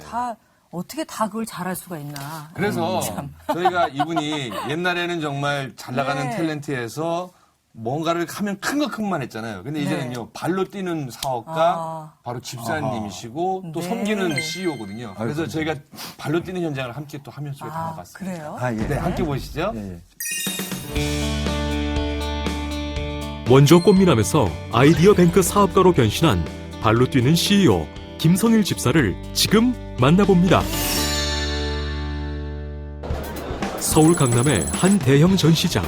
다 어떻게 다 그걸 잘할 수가 있나. 그래서 저희가 이분이 옛날에는 정말 잘 나가는 네. 탤런트에서 뭔가를 하면 큰 것만 했잖아요. 근데 이제는요, 발로 뛰는 사업가, 바로 집사님이시고, 또 네. 섬기는 CEO거든요. 그래서 저희가 발로 뛰는 현장을 함께 또 하면 속에 담아봤습니다. 그래요? 네, 함께 보시죠. 원조 꽃미남에서 아이디어 뱅크 사업가로 변신한 발로 뛰는 CEO 김성일 집사를 지금 만나봅니다. 서울 강남의 한 대형 전시장.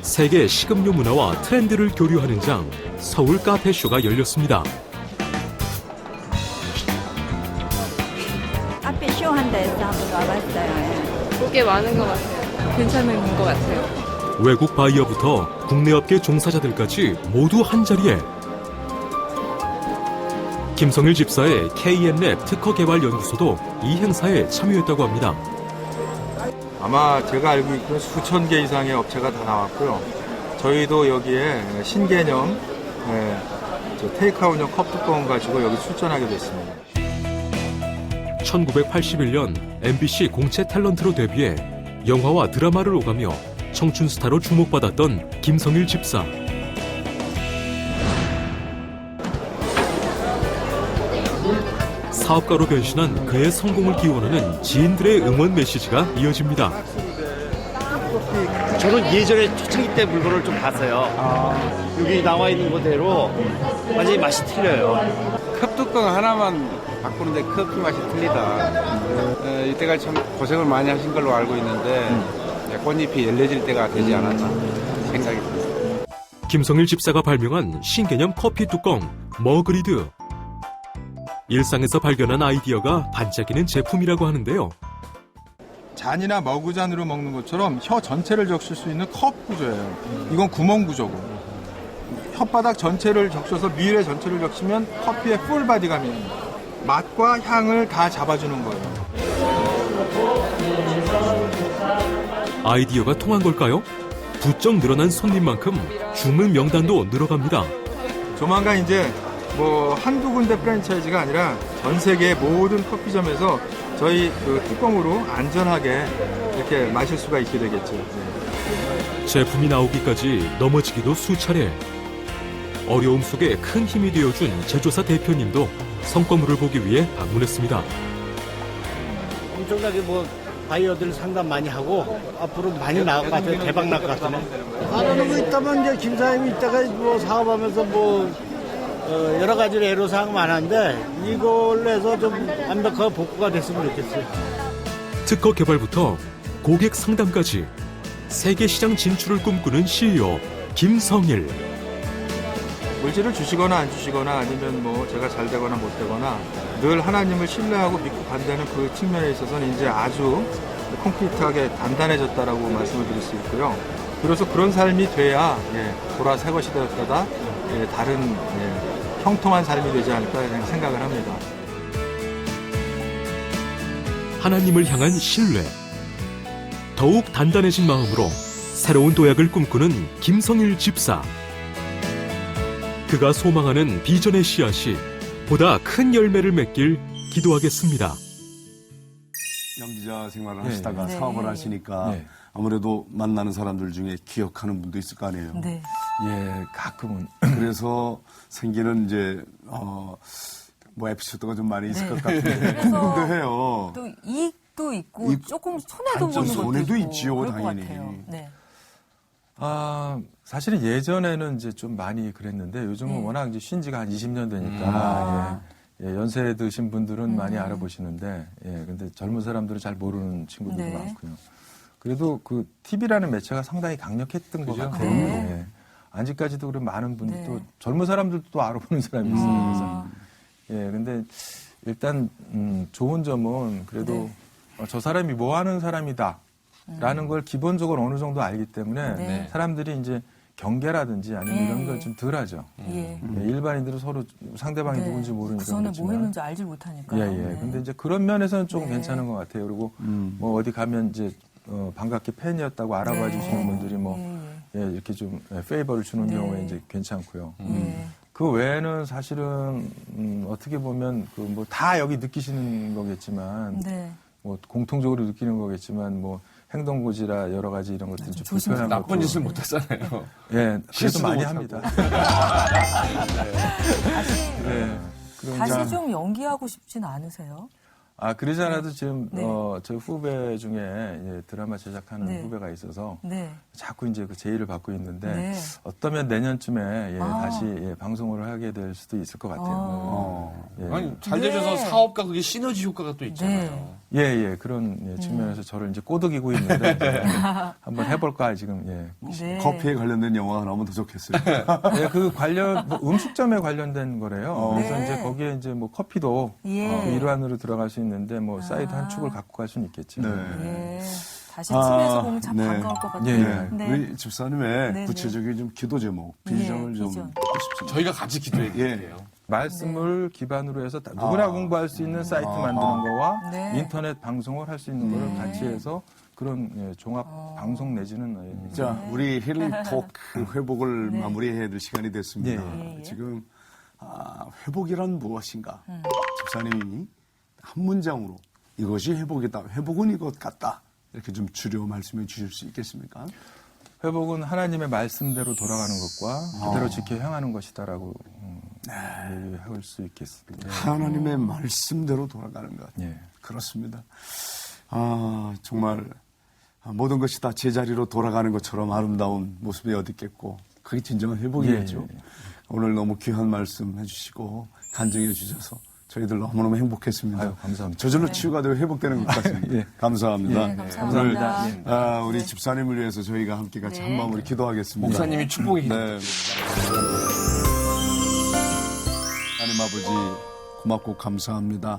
세계 식음료 문화와 트렌드를 교류하는 장 서울 카페쇼가 열렸습니다. 앞에 쇼한 데서 한번 와봤어요. 볼 게 많은 것 같아요. 괜찮은 것 같아요. 외국 바이어부터 국내 업계 종사자들까지 모두 한자리에. 김성일 집사의 KN랩 특허개발연구소도 이 행사에 참여했다고 합니다. 아마 제가 알고 있기로는 수천 개 이상의 업체가 다 나왔고요. 저희도 여기에 신개념 테이크아웃용 컵 뚜껑 가지고 여기 출전하게 됐습니다. 1981년 MBC 공채 탤런트로 데뷔해 영화와 드라마를 오가며 청춘 스타로 주목받았던 김성일 집사. 사업가로 변신한 그의 성공을 기원하는 지인들의 응원 메시지가 이어집니다. 저는 예전에 초창기 때 물건을 좀 봤어요. 여기 나와 있는 그대로 완전히 맛이 틀려요. 컵뚜껑 하나만 바꾸는데 커피 맛이 틀리다. 이때가 참 고생을 많이 하신 걸로 알고 있는데 꽃잎이 열려질 때가 되지 않았나 생각이 듭니다. 김성일 집사가 발명한 신개념 커피 뚜껑 머그리드. 일상에서 발견한 아이디어가 반짝이는 제품이라고 하는데요. 잔이나 머그잔으로 먹는 것처럼 혀 전체를 적실 수 있는 컵 구조예요. 이건 구멍 구조고. 혓바닥 전체를 적셔서 미래 전체를 적시면 커피의 풀바디가 됩니다. 맛과 향을 다 잡아주는 거예요. 아이디어가 통한 걸까요? 부쩍 늘어난 손님만큼 주문 명단도 늘어갑니다. 조만간 이제 뭐 한두 군데 프랜차이즈가 아니라 전 세계 모든 커피점에서 저희 그 뚜껑으로 안전하게 이렇게 마실 수가 있게 되겠죠. 제품이 나오기까지 넘어지기도 수차례. 어려움 속에 큰 힘이 되어준 제조사 대표님도 성과물을 보기 위해 방문했습니다. 엄청나게 뭐 바이어들 상담 많이 하고 앞으로 많이 나갈 것 같아요. 대박 날 것 같으네. 안 하는 거 있다면 이제 김 사장님이 이따가 뭐 사업하면서 뭐 여러 가지로 애로사항 많은데 이걸로 해서 좀 완벽하게 복구가 됐으면 좋겠어요. 특허 개발부터 고객 상담까지 세계 시장 진출을 꿈꾸는 CEO 김성일. 물질을 주시거나 안 주시거나 아니면 뭐 제가 잘 되거나 못 되거나 늘 하나님을 신뢰하고 믿고 간다는 그 측면에 있어서는 이제 아주 콘크리트하게 단단해졌다라고 말씀을 드릴 수 있고요. 그래서 그런 삶이 돼야 보라 새 것이 되었다가 다른 형통한 삶이 되지 않을까 생각을 합니다. 하나님을 향한 신뢰. 더욱 단단해진 마음으로 새로운 도약을 꿈꾸는 김성일 집사. 그가 소망하는 비전의 씨앗이 보다 큰 열매를 맺길 기도하겠습니다. 연기자 생활을 하시다가 사업을 하시니까 아무래도 만나는 사람들 중에 기억하는 분도 있을 거 아니에요. 네. 예, 가끔은. 그래서 생기는 이제 뭐 에피소드가 좀 많이 있을 것 같은데 궁금도 해요. 또 이익도 있고 조금 손해도 보는 것도 손해도 있고 있지요, 그럴 당연히. 것 같아요. 네. 사실은 예전에는 이제 좀 많이 그랬는데 요즘은 워낙 이제 쉰 지가 한 20년 되니까 연세 드신 분들은 많이 알아보시는데 근데 젊은 사람들은 잘 모르는 친구들도 많고요. 그래도 그 TV라는 매체가 상당히 강력했던 것 같아요. 네. 아직까지도 그런 많은 분들이 또 젊은 사람들도 또 알아보는 사람이 있어요. 그래서 근데 일단 좋은 점은 그래도 저 사람이 뭐 하는 사람이다. 라는 걸 기본적으로 어느 정도 알기 때문에 사람들이 이제 경계라든지 아니면 이런 걸 좀 덜 하죠. 일반인들은 서로 상대방이 누군지 모르니까. 그 전에 그렇지만. 뭐 했는지 알지 못하니까요. 근데 이제 그런 면에서는 좀 괜찮은 것 같아요. 그리고 뭐 어디 가면 이제 반갑게 팬이었다고 알아봐 주시는 분들이 뭐 이렇게 좀 페이버를 주는 경우에 이제 괜찮고요. 그 외에는 사실은 어떻게 보면 그 뭐 다 여기 느끼시는 거겠지만 뭐 공통적으로 느끼는 거겠지만 뭐 행동고지라 여러 가지 이런 것들이 좀 불편한 것도 나쁜 짓을 못 했잖아요. 그래도 많이 합니다. 다시 좀 연기하고 싶진 않으세요? 그러지 않아도 지금, 저 후배 중에 드라마 제작하는 후배가 있어서 자꾸 이제 그 제의를 받고 있는데 어떠면 내년쯤에 다시 방송을 하게 될 수도 있을 것 같아요. 아니, 잘 되셔서 사업과 그게 시너지 효과가 또 있잖아요. 그런 측면에서 저를 이제 꼬드기고 있는데 한번 해볼까 지금, 커피에 관련된 영화가 나오면 더 좋겠어요. 그 관련, 뭐 음식점에 관련된 거래요. 그래서 이제 거기에 이제 뭐 커피도 그 일환으로 들어갈 수 있는데 뭐 사이드 한 축을 갖고 갈 수는 있겠죠. 다시 TV에서 보면 참 반가울 것 같아요. 우리 집사님의 구체적인 좀 기도 제목, 비전을 좀 듣고 싶습니다. 저희가 같이 기도해 드릴게요. 말씀을 기반으로 해서 누구나 공부할 수 있는 사이트 만드는 거와 인터넷 방송을 할 수 있는 거를 같이 해서 그런 종합 방송 내지는 자, 우리 힐링 토크 회복을 마무리해야 될 시간이 됐습니다. 지금 회복이란 무엇인가? 집사님이 한 문장으로 이것이 회복이다. 회복은 이것 같다. 이렇게 좀 줄여 말씀해 주실 수 있겠습니까? 회복은 하나님의 말씀대로 돌아가는 것과 그대로 지켜 행하는 것이다라고 얘기할 수 있겠습니다. 하나님의 말씀대로 돌아가는 것. 예. 그렇습니다. 정말 모든 것이 다 제자리로 돌아가는 것처럼 아름다운 모습이 어디 있겠고 그게 진정한 회복이겠죠. 예. 오늘 너무 귀한 말씀 해주시고 간증해 주셔서 저희들 너무너무 행복했습니다. 아유, 감사합니다. 저절로 치유가 되고 회복되는 것 같습니다. 예. 감사합니다. 네, 감사합니다. 오늘 우리 집사님을 위해서 저희가 함께 같이 한 마음으로 기도하겠습니다. 목사님이 축복이 네. 하나님 아버지 고맙고 감사합니다.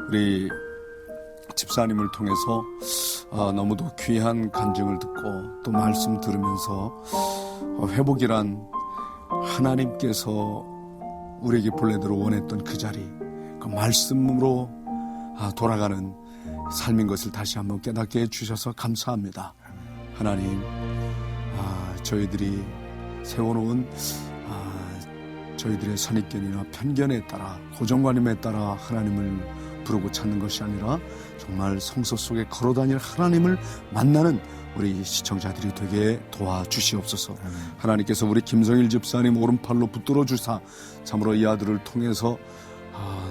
우리 집사님을 통해서 너무도 귀한 간증을 듣고 또 말씀 들으면서 회복이란 하나님께서 우리에게 본래대로 원했던 그 자리, 그 말씀으로 돌아가는 삶인 것을 다시 한번 깨닫게 해주셔서 감사합니다. 하나님, 저희들이 세워놓은 저희들의 선입견이나 편견에 따라 고정관념에 따라 하나님을 부르고 찾는 것이 아니라 정말 성서 속에 걸어다닐 하나님을 만나는 우리 시청자들이 되게 도와주시옵소서. 하나님께서 우리 김성일 집사님 오른팔로 붙들어 주사 참으로 이 아들을 통해서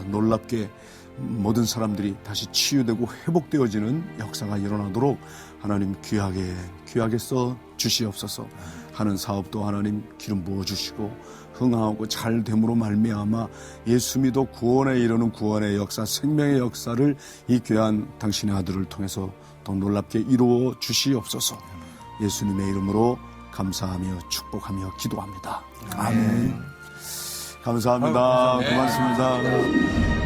놀랍게 모든 사람들이 다시 치유되고 회복되어지는 역사가 일어나도록 하나님 귀하게 써 주시옵소서. 하는 사업도 하나님 기름 부어 주시고 흥하고 잘 됨으로 말미암아 예수 믿어 구원에 이르는 구원의 역사, 생명의 역사를 이 귀한 당신의 아들을 통해서 더 놀랍게 이루어 주시옵소서. 예수님의 이름으로 감사하며 축복하며 기도합니다. 아멘. 감사합니다. 고맙습니다.